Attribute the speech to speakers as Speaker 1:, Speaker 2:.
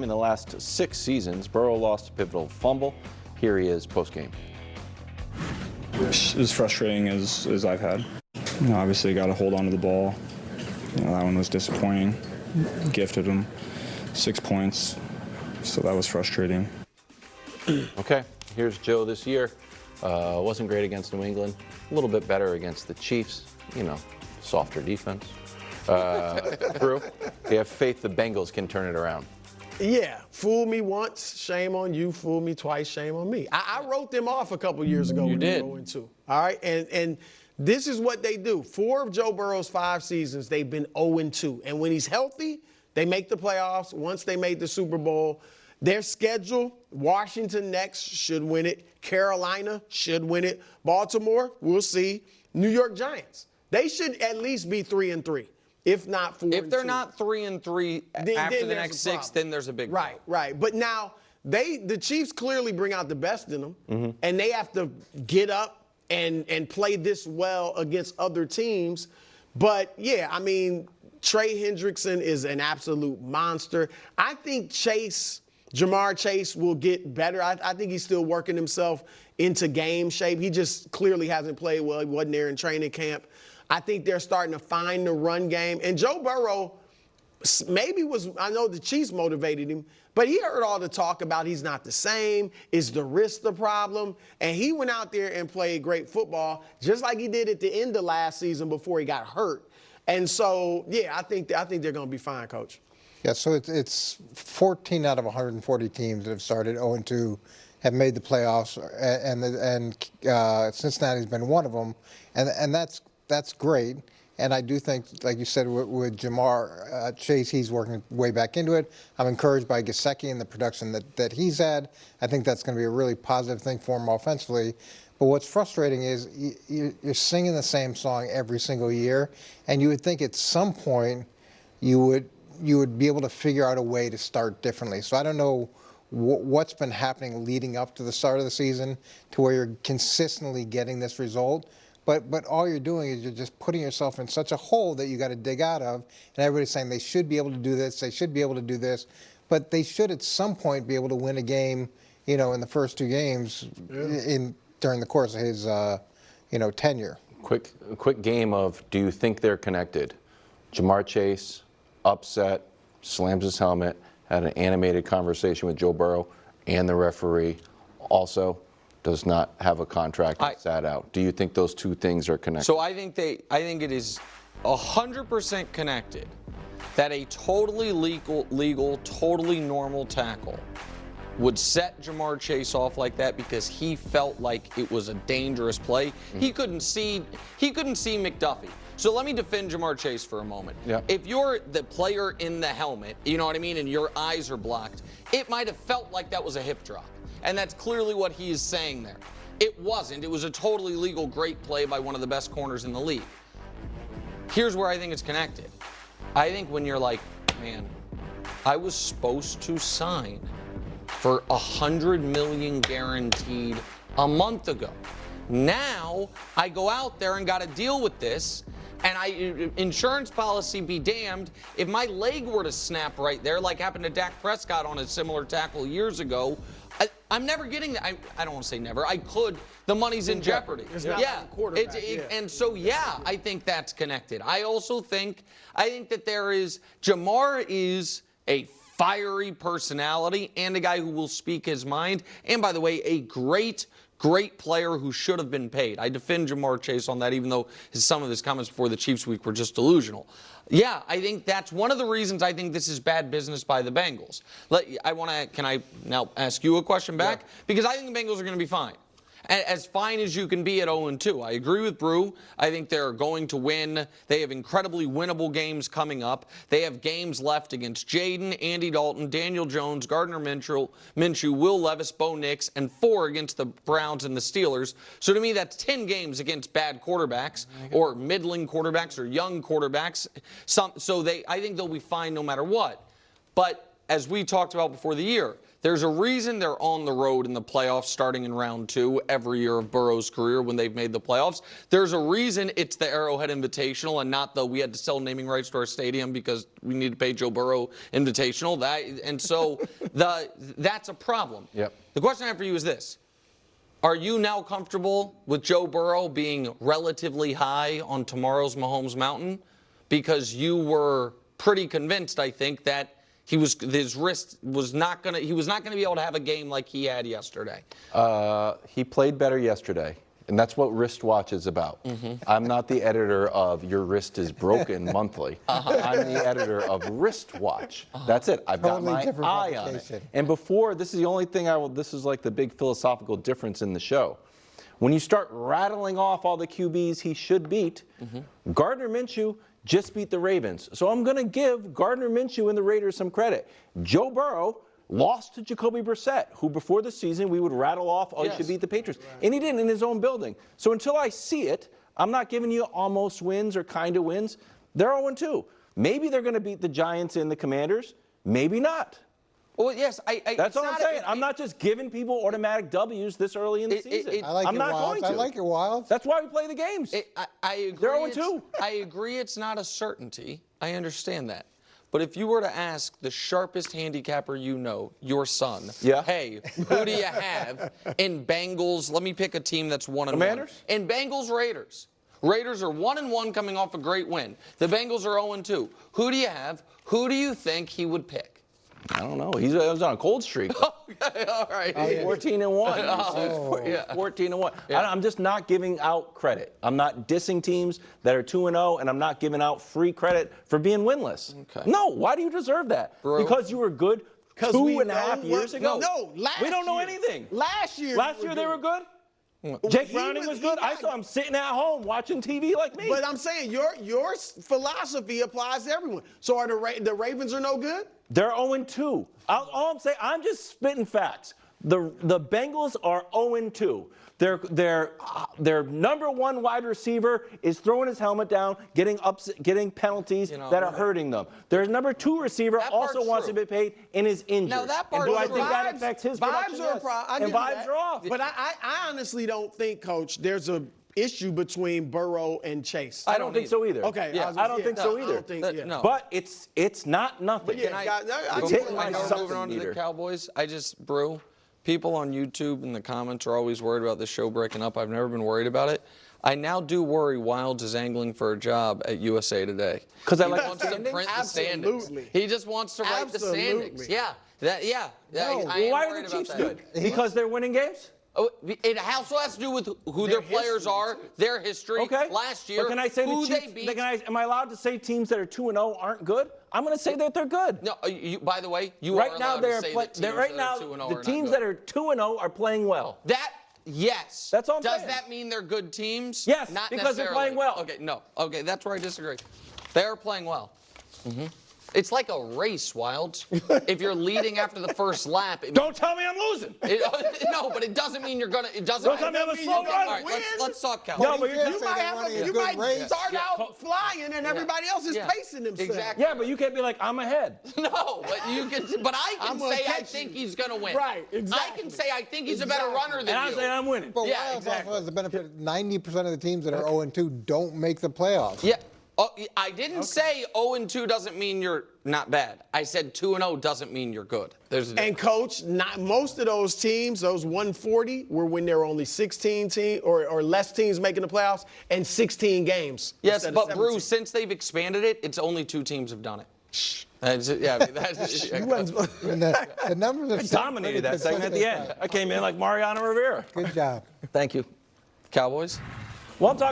Speaker 1: In the last 6 seasons, Burrow lost a pivotal fumble. Here he is post-game.
Speaker 2: As frustrating as I've had. Obviously got to hold on to the ball. That one was disappointing. Gifted him 6 points, so that was frustrating.
Speaker 1: Okay, here's Joe this year. Wasn't great against New England. A little bit better against the Chiefs. Softer defense. Drew, you have faith the Bengals can turn it around.
Speaker 3: Yeah, fool me once, shame on you. Fool me twice, shame on me. I wrote them off a couple years ago when they were 0-2. All right, and this is what they do. 4 of Joe Burrow's 5 seasons, they've been 0-2. And when he's healthy, they make the playoffs. Once they made the Super Bowl, their schedule, Washington next, should win it. Carolina should win it. Baltimore, we'll see. New York Giants, they should at least be 3-3. If not 4-2.
Speaker 4: If they're not 3-3 after the next 6, then there's a big problem.
Speaker 3: Right. But now the Chiefs clearly bring out the best in them, and they have to get up and play this well against other teams. But yeah, I mean, Trey Hendrickson is an absolute monster. I think Jamar Chase will get better. I think he's still working himself into game shape. He just clearly hasn't played well. He wasn't there in training camp. I think they're starting to find the run game. And Joe Burrow I know the Chiefs motivated him, but he heard all the talk about he's not the same. Is the wrist the problem? And he went out there and played great football, just like he did at the end of last season before he got hurt. And so, yeah, I think they're going to be fine, Coach.
Speaker 5: Yeah, so it's 14 out of 140 teams that have started 0-2 have made the playoffs, and Cincinnati's been one of them, and that's great. And I do think, like you said, with Jamar Chase, he's working way back into it. I'm encouraged by Gesicki and the production that he's had. I think that's going to be a really positive thing for him offensively. But what's frustrating is you're singing the same song every single year, and you would think at some point you would be able to figure out a way to start differently. So I don't know what's been happening leading up to the start of the season to where you're consistently getting this result. But all you're doing is you're just putting yourself in such a hole that you got to dig out of. And everybody's saying they should be able to do this, they should be able to do this. But they should at some point be able to win a game, in the first 2 games during the course of his, tenure.
Speaker 1: Quick game of, do you think they're connected? Jamar Chase, upset, slams his helmet, had an animated conversation with Joe Burrow and the referee. Also, does not have a contract and sat out. Do you think those 2 things are connected?
Speaker 4: So I think it is 100% connected that a totally legal, totally normal tackle would set Jamar Chase off like that because he felt like it was a dangerous play. He couldn't see McDuffie. So let me defend Jamar Chase for a moment.
Speaker 1: Yeah.
Speaker 4: If you're the player in the helmet, you know what I mean, and your eyes are blocked, it might have felt like that was a hip drop. And that's clearly what he is saying there. It wasn't. It was a totally legal, great play by one of the best corners in the league. Here's where I think it's connected. I think when you're like, man, I was supposed to sign for $100 million guaranteed a month ago. Now I go out there and got to deal with this. And insurance policy be damned, if my leg were to snap right there, like happened to Dak Prescott on a similar tackle years ago, I'm never getting that. I don't want to say never. I could. The money's in jeopardy.
Speaker 3: It's not like a quarterback.
Speaker 4: And so, I think that's connected. I also think that Jamar is a fiery personality and a guy who will speak his mind. And by the way, a great player who should have been paid. I defend Jamar Chase on that, even though some of his comments before the Chiefs week were just delusional. Yeah, I think that's one of the reasons I think this is bad business by the Bengals. Can I now ask you a question back? Yeah. Because I think the Bengals are going to be fine. As fine as you can be at 0-2. I agree with Brew. I think they're going to win. They have incredibly winnable games coming up. They have games left against Jaden, Andy Dalton, Daniel Jones, Gardner Minshew, Will Levis, Bo Nix, and 4 against the Browns and the Steelers. So to me, that's 10 games against bad quarterbacks or middling quarterbacks or young quarterbacks. I think they'll be fine no matter what. But as we talked about before the year, there's a reason they're on the road in the playoffs starting in round 2 every year of Burrow's career when they've made the playoffs. There's a reason it's the Arrowhead Invitational and not the we had to sell naming rights to our stadium because we need to pay Joe Burrow Invitational. That's a problem.
Speaker 1: Yep.
Speaker 4: The question I have for you is this. Are you now comfortable with Joe Burrow being relatively high on tomorrow's Mahomes Mountain? Because you were pretty convinced, I think, that his wrist was not gonna. He was not gonna be able to have a game like he had yesterday.
Speaker 1: He played better yesterday, and that's what Wristwatch is about. I'm not the editor of Your Wrist is Broken Monthly. I'm the editor of Wristwatch. That's it. I've got
Speaker 5: Totally
Speaker 1: my
Speaker 5: different
Speaker 1: eye on it.
Speaker 5: publication.
Speaker 1: And before, this is the only thing I will. This is like the big philosophical difference in the show. When you start rattling off all the QBs he should beat, Gardner Minshew just beat the Ravens. So I'm going to give Gardner Minshew and the Raiders some credit. Joe Burrow lost to Jacoby Brissett, who before the season we would rattle off, oh,
Speaker 4: Yes.
Speaker 1: he should beat the Patriots. And he didn't in his own building. So until I see it, I'm not giving you almost wins or kind of wins. They're 0-2. Maybe they're going to beat the Giants and the Commanders. Maybe not.
Speaker 4: Well, yes,
Speaker 1: That's all I'm saying. I'm not just giving people automatic W's this early in the season.
Speaker 5: I like
Speaker 1: I'm
Speaker 5: it,
Speaker 1: not
Speaker 5: Wilds.
Speaker 1: going to.
Speaker 5: I like it, Wilds.
Speaker 1: That's why we play the games.
Speaker 4: I agree.
Speaker 1: They're 0-2.
Speaker 4: I agree it's not a certainty. I understand that. But if you were to ask the sharpest handicapper you know, your son,
Speaker 1: Yeah.
Speaker 4: hey, who do you have in Bengals? Let me pick a team that's 1-1.
Speaker 1: Commanders?
Speaker 4: In Bengals Raiders. Raiders are 1-1 coming off a great win. The Bengals are 0-2. Who do you have? Who do you think he would pick?
Speaker 1: I don't know. He was on a cold streak.
Speaker 4: Okay, all right.
Speaker 1: 14-1.
Speaker 4: Yeah.
Speaker 1: 14-1.
Speaker 4: Yeah.
Speaker 1: I'm just not giving out credit. I'm not dissing teams that are 2-0, and I'm not giving out free credit for being winless.
Speaker 4: Okay.
Speaker 1: No, why do you deserve that?
Speaker 4: Bro.
Speaker 1: Because you were good 2.5 years ago?
Speaker 3: No, last
Speaker 1: we don't know
Speaker 3: year.
Speaker 1: anything.
Speaker 3: Last year.
Speaker 1: Last year they were good? Jake
Speaker 3: He
Speaker 1: Browning was good.
Speaker 3: he
Speaker 1: I
Speaker 3: got-
Speaker 1: saw him sitting at home watching TV like me.
Speaker 3: But I'm saying your philosophy applies to everyone. So are the Ravens are no good?
Speaker 1: They're 0-2. All I'm saying, I'm just spitting facts. The Bengals are 0-2. Their number one wide receiver is throwing his helmet down, getting penalties that are hurting them. Their number 2 receiver
Speaker 4: That
Speaker 1: also
Speaker 4: part's
Speaker 1: wants
Speaker 4: true.
Speaker 1: to be paid and is injured.
Speaker 4: Now, that
Speaker 1: and
Speaker 4: part's
Speaker 1: do I
Speaker 4: true.
Speaker 1: think that affects his production?
Speaker 3: Vibes are a
Speaker 1: Yes.
Speaker 3: problem.
Speaker 1: And vibes are off.
Speaker 3: But I honestly don't think, Coach, there's a issue between Burrow and Chase.
Speaker 1: I don't think so either.
Speaker 3: Okay.
Speaker 4: Yeah.
Speaker 1: I don't think so
Speaker 3: I
Speaker 1: either.
Speaker 3: don't think, yeah.
Speaker 4: No.
Speaker 1: But it's not nothing.
Speaker 3: But yeah,
Speaker 1: It's hitting my
Speaker 4: I know we're
Speaker 1: something
Speaker 4: moving on to
Speaker 1: meter.
Speaker 4: the Cowboys. People on YouTube in the comments are always worried about the show breaking up. I've never been worried about it. I now do worry Wilds is angling for a job at USA Today.
Speaker 1: 'Cause I
Speaker 4: He
Speaker 1: like the
Speaker 4: wants to
Speaker 1: standings?
Speaker 4: print the standings.
Speaker 3: Absolutely.
Speaker 4: He just wants to write the standings.
Speaker 3: Absolutely.
Speaker 4: Yeah.
Speaker 5: No.
Speaker 4: I am
Speaker 1: Why are
Speaker 4: worried
Speaker 1: the
Speaker 4: about
Speaker 1: Chiefs
Speaker 4: that.
Speaker 1: good? Because they're winning games?
Speaker 4: Oh, it also has to do with who their players
Speaker 3: history,
Speaker 4: are, their history.
Speaker 1: Okay.
Speaker 4: Last year,
Speaker 1: But can I say
Speaker 4: who
Speaker 1: the Chiefs?
Speaker 4: they beat.
Speaker 1: Am I allowed to say teams that are 2-0 aren't good? I'm going to say that they're good.
Speaker 4: No, by the way, you
Speaker 1: Right
Speaker 4: are
Speaker 1: now,
Speaker 4: allowed to say that teams
Speaker 1: right
Speaker 4: that
Speaker 1: now
Speaker 4: are 2-0
Speaker 1: the
Speaker 4: are
Speaker 1: teams
Speaker 4: not
Speaker 1: that are 2-0 are playing well.
Speaker 4: Yes.
Speaker 1: That's all I'm
Speaker 4: Does
Speaker 1: saying.
Speaker 4: that mean they're good teams?
Speaker 1: Yes,
Speaker 4: Not
Speaker 1: because they're
Speaker 4: necessarily.
Speaker 1: playing well.
Speaker 4: Okay, no. Okay, that's where I disagree. They are playing well. It's like a race, Wilds. If you're leading after the first lap,
Speaker 1: Don't tell me I'm losing.
Speaker 4: no, but it doesn't mean you're gonna. It doesn't.
Speaker 1: Don't tell me I'm a slow
Speaker 4: All
Speaker 1: runner.
Speaker 4: right, let's talk Cowboys.
Speaker 1: No, but you're
Speaker 5: You
Speaker 3: You
Speaker 5: say
Speaker 3: might,
Speaker 5: they're running a
Speaker 3: you
Speaker 5: good
Speaker 3: might
Speaker 5: race.
Speaker 3: start out flying and everybody else is
Speaker 4: Yeah.
Speaker 3: pacing themselves.
Speaker 4: Exactly.
Speaker 1: Yeah, but you can't be like, I'm ahead.
Speaker 4: No, but you can. But I
Speaker 3: I'm
Speaker 4: can
Speaker 3: gonna
Speaker 4: say I
Speaker 3: catch
Speaker 4: think
Speaker 3: you.
Speaker 4: he's gonna win.
Speaker 3: Right,
Speaker 4: I
Speaker 3: exactly.
Speaker 4: can say I think he's a better runner than
Speaker 1: And I'm
Speaker 4: you.
Speaker 1: saying I'm winning.
Speaker 5: But
Speaker 4: Yeah,
Speaker 5: Wilds
Speaker 4: exactly.
Speaker 5: also has the benefit 90% of the teams that are 0-2 don't make the playoffs.
Speaker 4: Yeah. Oh, I didn't say 0-2 doesn't mean you're not bad. I said 2-0 doesn't mean you're good. There's a
Speaker 3: And coach, not most of those teams, those 140, were when there were only 16 teams or less teams making the playoffs and 16 games.
Speaker 4: Yes,
Speaker 3: instead of
Speaker 4: but
Speaker 3: 17.
Speaker 4: Bruce, since they've expanded it, it's only 2 teams have done it. That's it. Yeah, that's
Speaker 3: You wasn't-
Speaker 5: And the numbers have
Speaker 1: Dominated that segment at the end. I came in like Mariano Rivera.
Speaker 5: Good job.
Speaker 1: Thank you.
Speaker 4: Cowboys.
Speaker 1: Well, I'm talking